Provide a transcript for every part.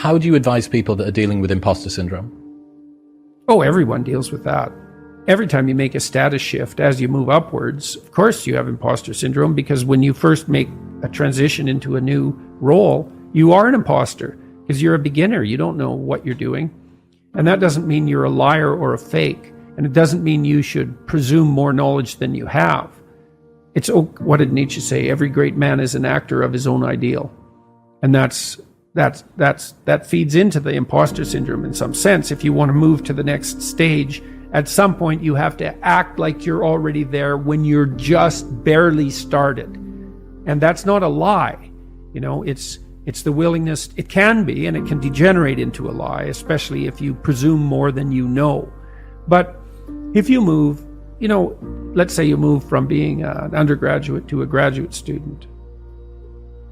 How do you advise people that are dealing with imposter syndrome? Oh, everyone deals with that. Every time you make a status shift, as you move upwards, of course you have imposter syndrome, because when you first make a transition into a new role, you are an imposter because you're a beginner. You don't know what you're doing. And that doesn't mean you're a liar or a fake. And it doesn't mean you should presume more knowledge than you have. It's, what did Nietzsche say? Every great man is an actor of his own ideal. And that feeds into the imposter syndrome in some sense. If you want to move to the next stage, at some point you have to act like you're already there when you're just barely started. And that's not a lie. It's the willingness. It can be, and it can degenerate into a lie, especially if you presume more than you know. But if you move, let's say you move from being an undergraduate to a graduate student.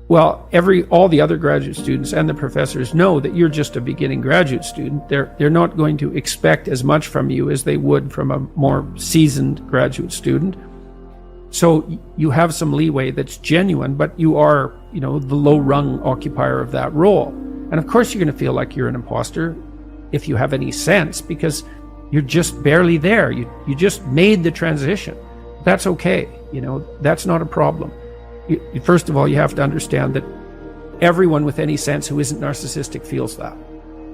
Well, all the other graduate students and the professors know that you're just a beginning graduate student. They're not going to expect as much from you as they would from a more seasoned graduate student. So you have some leeway that's genuine, but you are, the low-rung occupier of that role. And of course you're going to feel like you're an imposter if you have any sense, because you're just barely there. You just made the transition. That's okay. That's not a problem. First of all, you have to understand that everyone with any sense who isn't narcissistic feels that.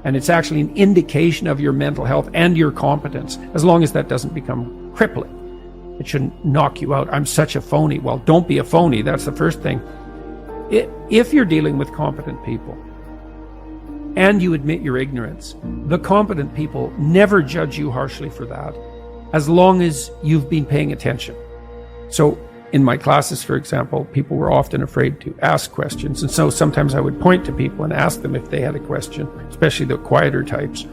And it's actually an indication of your mental health and your competence, as long as that doesn't become crippling. It shouldn't knock you out. I'm such a phony. Well, don't be a phony. That's the first thing. If you're dealing with competent people and you admit your ignorance, the competent people never judge you harshly for that, as long as you've been paying attention. So in my classes, for example, people were often afraid to ask questions. And so sometimes I would point to people and ask them if they had a question, especially the quieter types.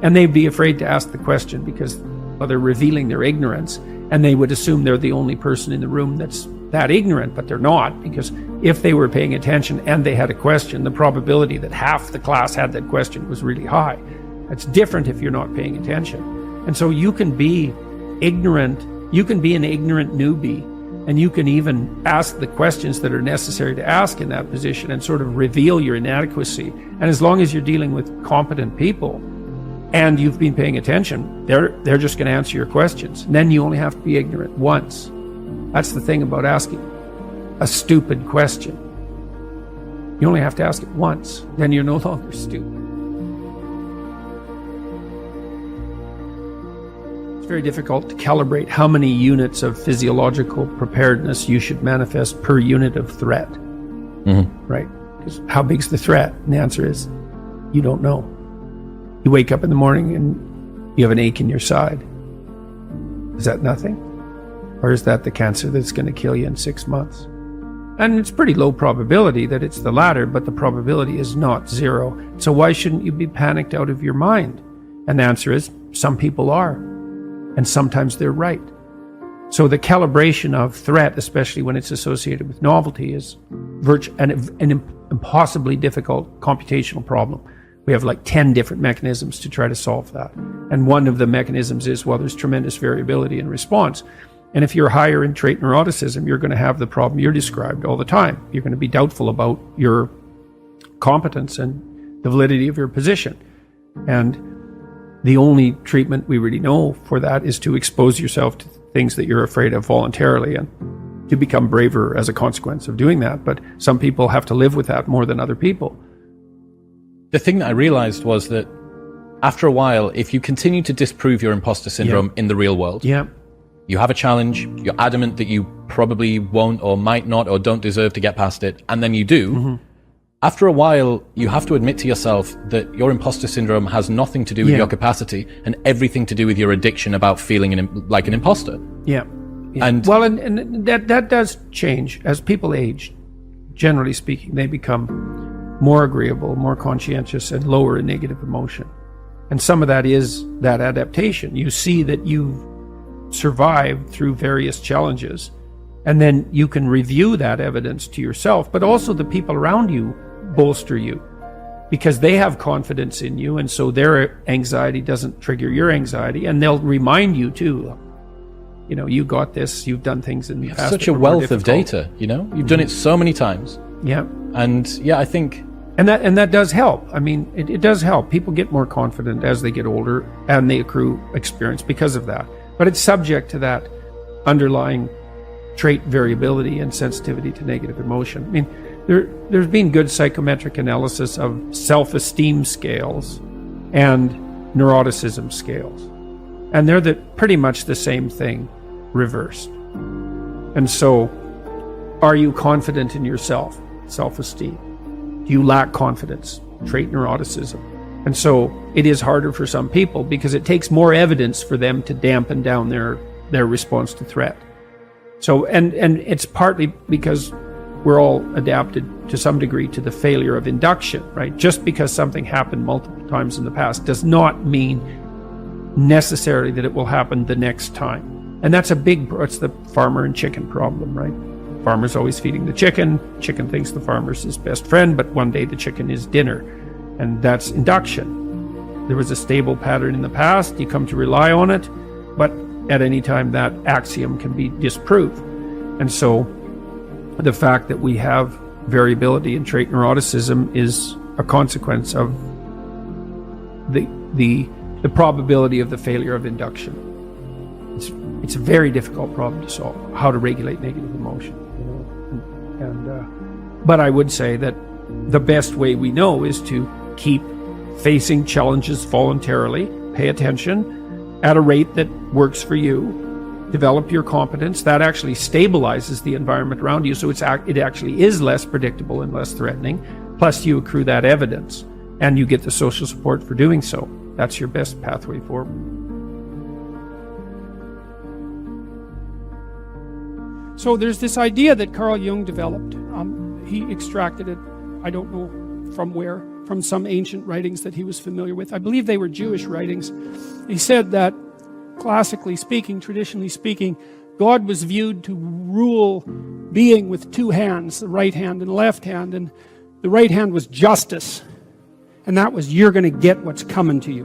And they'd be afraid to ask the question because, they're revealing their ignorance. And they would assume they're the only person in the room that's that ignorant, but they're not, because if they were paying attention and they had a question, the probability that half the class had that question was really high. It's different if you're not paying attention. And so you can be ignorant, you can be an ignorant newbie, and you can even ask the questions that are necessary to ask in that position and sort of reveal your inadequacy. And as long as you're dealing with competent people and you've been paying attention, they're just going to answer your questions. And then you only have to be ignorant once. That's the thing about asking a stupid question. You only have to ask it once. Then you're no longer stupid. It's very difficult to calibrate how many units of physiological preparedness you should manifest per unit of threat. Mm-hmm. Right? Because how big's the threat? And the answer is, you don't know. You wake up in the morning and you have an ache in your side. Is that nothing? Or is that the cancer that's going to kill you in 6 months? And it's pretty low probability that it's the latter, but the probability is not zero. So why shouldn't you be panicked out of your mind? And the answer is, some people are. And sometimes they're right. So the calibration of threat, especially when it's associated with novelty, is an impossibly difficult computational problem. We have like 10 different mechanisms to try to solve that. And one of the mechanisms is, there's tremendous variability in response. And if you're higher in trait neuroticism, you're going to have the problem you're described all the time. You're going to be doubtful about your competence and the validity of your position. And the only treatment we really know for that is to expose yourself to things that you're afraid of voluntarily and to become braver as a consequence of doing that. But some people have to live with that more than other people. The thing that I realized was that after a while, if you continue to disprove your imposter syndrome in the real world, you have a challenge, you're adamant that you probably won't or might not or don't deserve to get past it, and then you do, after a while, you have to admit to yourself that your imposter syndrome has nothing to do with your capacity and everything to do with your addiction about feeling like an imposter. And that does change. As people age, generally speaking, they become more agreeable, more conscientious, and lower in negative emotion. And some of that is that adaptation. You see that you've survived through various challenges, and then you can review that evidence to yourself, but also the people around you bolster you because they have confidence in you, and so their anxiety doesn't trigger your anxiety, and they'll remind you too, you got this, you've done things in the past. Such a wealth of data, you've done it so many times. Yeah. And I think And that does help. I mean, it does help. People get more confident as they get older and they accrue experience because of that. But it's subject to that underlying trait variability and sensitivity to negative emotion. I mean, there's been good psychometric analysis of self-esteem scales and neuroticism scales. And they're pretty much the same thing reversed. And so, are you confident in yourself? Self-esteem. Do you lack confidence? Trait neuroticism. And so it is harder for some people because it takes more evidence for them to dampen down their response to threat. So, and it's partly because we're all adapted to some degree to the failure of induction, right? Just because something happened multiple times in the past does not mean necessarily that it will happen the next time. And that's it's the farmer and chicken problem, right? Farmer's always feeding the chicken. Chicken thinks the farmer's his best friend, but one day the chicken is dinner. And that's induction. There was a stable pattern in the past. You come to rely on it, but at any time that axiom can be disproved. And so the fact that we have variability in trait neuroticism is a consequence of the probability of the failure of induction. It's a very difficult problem to solve, how to regulate negative emotion. But I would say that the best way we know is to keep facing challenges voluntarily, pay attention at a rate that works for you, develop your competence. That actually stabilizes the environment around you, so it actually is less predictable and less threatening. Plus you accrue that evidence and you get the social support for doing so. That's your best pathway forward. So there's this idea that Carl Jung developed. He extracted it, I don't know from where, from some ancient writings that he was familiar with. I believe they were Jewish writings. He said that, classically speaking, traditionally speaking, God was viewed to rule being with two hands, the right hand and the left hand, and the right hand was justice. And that was, you're going to get what's coming to you.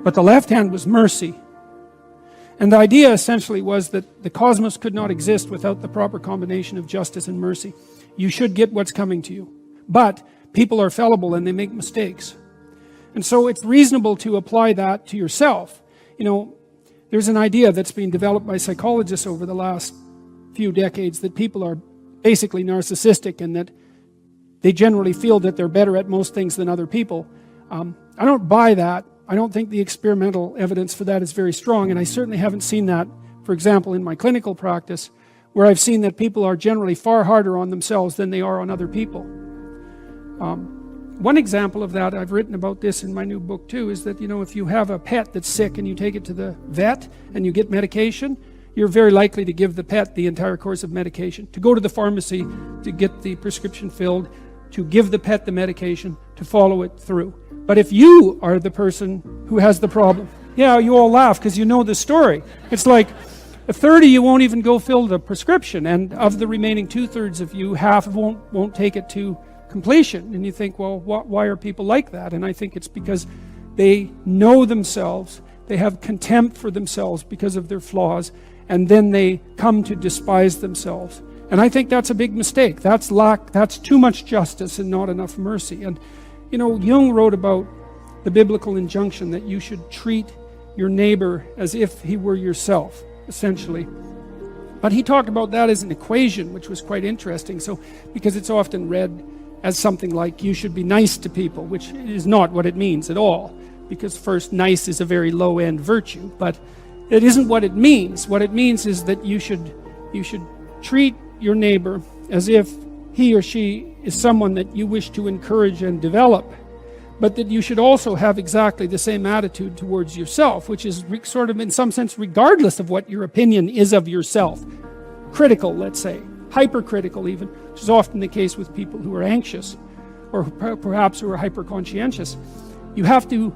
But the left hand was mercy. And the idea essentially was that the cosmos could not exist without the proper combination of justice and mercy. You should get what's coming to you. But people are fallible and they make mistakes. And so it's reasonable to apply that to yourself. You know, there's an idea that's been developed by psychologists over the last few decades that people are basically narcissistic and that they generally feel that they're better at most things than other people. I don't buy that. I don't think the experimental evidence for that is very strong, and I certainly haven't seen that, for example, in my clinical practice, where I've seen that people are generally far harder on themselves than they are on other people. One example of that, I've written about this in my new book too, is that, you know, if you have a pet that's sick and you take it to the vet and you get medication, you're very likely to give the pet the entire course of medication, to go to the pharmacy to get the prescription filled, to give the pet the medication, to follow it through. But if you are the person who has the problem, yeah, you all laugh because you know the story. It's like a third of you won't even go fill the prescription, and of the remaining 2/3 of you, half won't take it to completion. And you think, well, why are people like that? And I think it's because they know themselves, they have contempt for themselves because of their flaws, and then they come to despise themselves. And I think that's a big mistake. That's too much justice and not enough mercy. And you know, Jung wrote about the biblical injunction that you should treat your neighbor as if he were yourself, essentially. But he talked about that as an equation, which was quite interesting. So, because it's often read as something like you should be nice to people, which is not what it means at all. Because first, nice is a very low-end virtue, but it isn't what it means. What it means is that you should treat your neighbor as if he or she is someone that you wish to encourage and develop, but that you should also have exactly the same attitude towards yourself, which is sort of in some sense regardless of what your opinion is of yourself. Critical, let's say, hypercritical even, which is often the case with people who are anxious or perhaps who are hyper-conscientious. You have to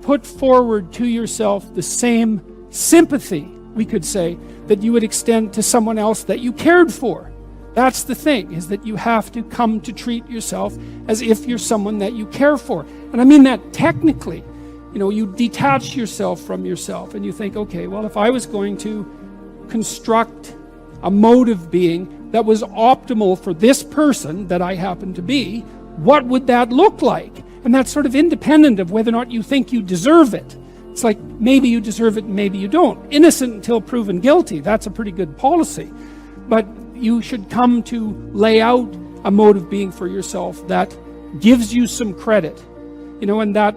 put forward to yourself the same sympathy, we could say, that you would extend to someone else that you cared for. That's the thing, is that you have to come to treat yourself as if you're someone that you care for. And I mean that technically. You know, you detach yourself from yourself and you think, okay, well, if I was going to construct a mode of being that was optimal for this person that I happen to be, what would that look like? And that's sort of independent of whether or not you think you deserve it. It's like, maybe you deserve it and maybe you don't. Innocent until proven guilty, that's a pretty good policy. But you should come to lay out a mode of being for yourself that gives you some credit, and that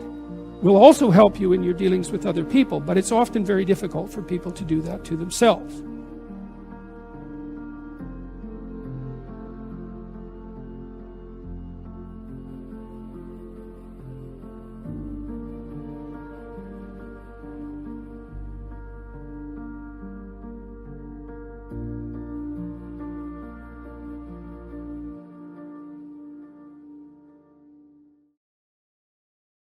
will also help you in your dealings with other people. But it's often very difficult for people to do that to themselves.